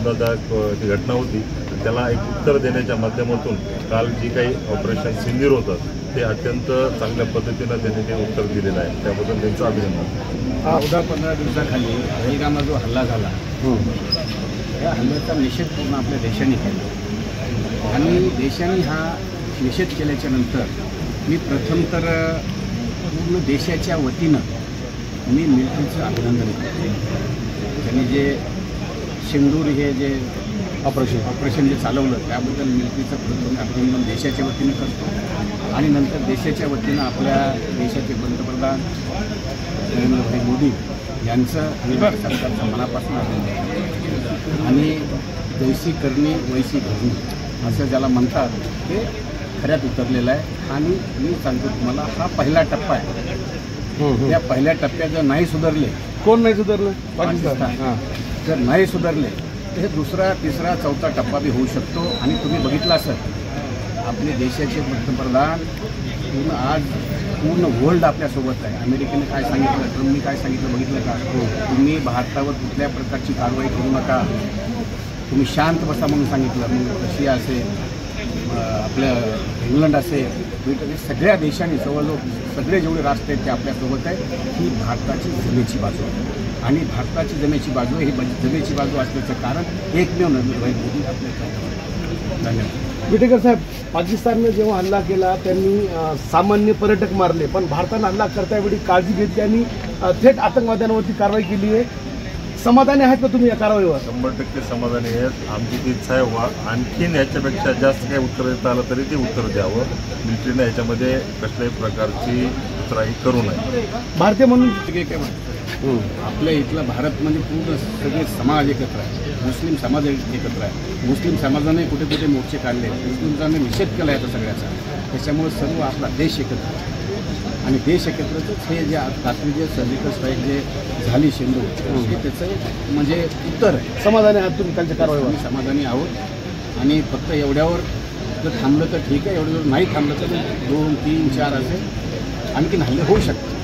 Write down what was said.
वेदनादायक घटना होती, त्याला एक उत्तर देण्याच्या माध्यमातून काल जी काही ऑपरेशन सिंदूर होतं ते अत्यंत चांगल्या पद्धतीनं त्यांनी ते उत्तर दिलेलं आहे, त्याबद्दल त्यांचं अभिनंदन। 14-15 दिवसाखाली पहलगामला जो हल्ला झाला या हल्ल्याचा निषेध पूर्ण आपल्या देशाने केला आणि देशाने हा निषेध केल्याच्या नंतर मी प्रथम तर पूर्ण देशाच्या वतीनं मी मिलिटरीचं अभिनंदन करतो। त्यांनी जे सिंदूर हे जे ऑपरेशन जे चालवलं त्याबद्दल मिलिटरीचं प्रथम अभिनंदन देशाच्या वतीनं करतो आणि नंतर देशाच्या वतीनं आपल्या देशाचे पंतप्रधान नरेंद्रभाई मोदी यांचं आणि सरकारचं मनापासून अभिनंदन आणि जैसी करणी वैसी भरणी असं ज्याला म्हणतात ते खऱ्यात उतरलेलं आहे। आणि मी सांगतो तुम्हाला हा पहिला टप्पा आहे, त्या पहिल्या टप्प्यात जर नाही सुधारले, कोण नाही सुधारलं? पाकिस्तान जर नाही सुधारले तर हे दुसरा तिसरा चौथा टप्पा बी होऊ शकतो। आणि तुम्ही बघितलं असेल आपले देशाचे पंतप्रधान आज पूर्ण वर्ल्ड आपल्यासोबत आहे। अमेरिकेने काय सांगितलं, ट्रम्पने काय सांगितलं बघितलं का? तुम्ही भारतावर कुठल्या प्रकारची कारवाई करू नका, तुम्ही शांत बसा म्हणून सांगितलं। मग रशिया असेल, आपल्या इंग्लंड असेल, ब्रिटन, सगळ्या देशांनी जवळजवळ सगळे जेवढे राष्ट्र आहेत ते आपल्यासोबत आहे। ही भारताची जमेची बाजू आहे आणि भारताची जमेची बाजू ही जमेची बाजू असल्याचं कारण एकमेव नरेंद्रभाई मोदी आपल्याकडे। धन्यवाद। विटेकर साहेब, पाकिस्तानने जेव्हा हल्ला केला त्यांनी सामान्य पर्यटक मारले, पण भारतानं हल्ला करतावेळी काळजी घेतली आणि थेट आतंकवाद्यांवरती कारवाई केली आहे। समाधानी आहेत का तुम्ही या कारवाईवर? 100% समाधानी आहेत। आमची ती इच्छा आहे आणखीन याच्यापेक्षा जास्त काही उत्तर देता आलं तरी ते उत्तर द्यावं। मिलिटरीने याच्यामध्ये कसल्याही प्रकारची उतराई करू नये। भारतीय म्हणून काय म्हणतो आपल्या इथला भारत म्हणजे पूर्ण सगळे समाज एकत्र आहे, मुस्लिम समाज एकत्र आहे। मुस्लिम समाजाने कुठे कुठे मोर्चे काढले, मुस्लिमांनी निषेध केला आहे सगळ्याचा, त्याच्यामुळे सर्व आपला देश एकत्र आहे आणि देश एकत्रच हे जे रात्री जे सर्जिकल स्ट्राईक जे झाली सिंदूर हे त्याचं म्हणजे उत्तर आहे। समाधानी आहात तुम्ही त्यांच्या कारवाईवर? समाधानी आहोत आणि फक्त एवढ्यावर जर थांबलं तर ठीक आहे, एवढ्यावर नाही थांबलं तर 2, 3, 4 असे आणखीन हल्ले होऊ शकतात।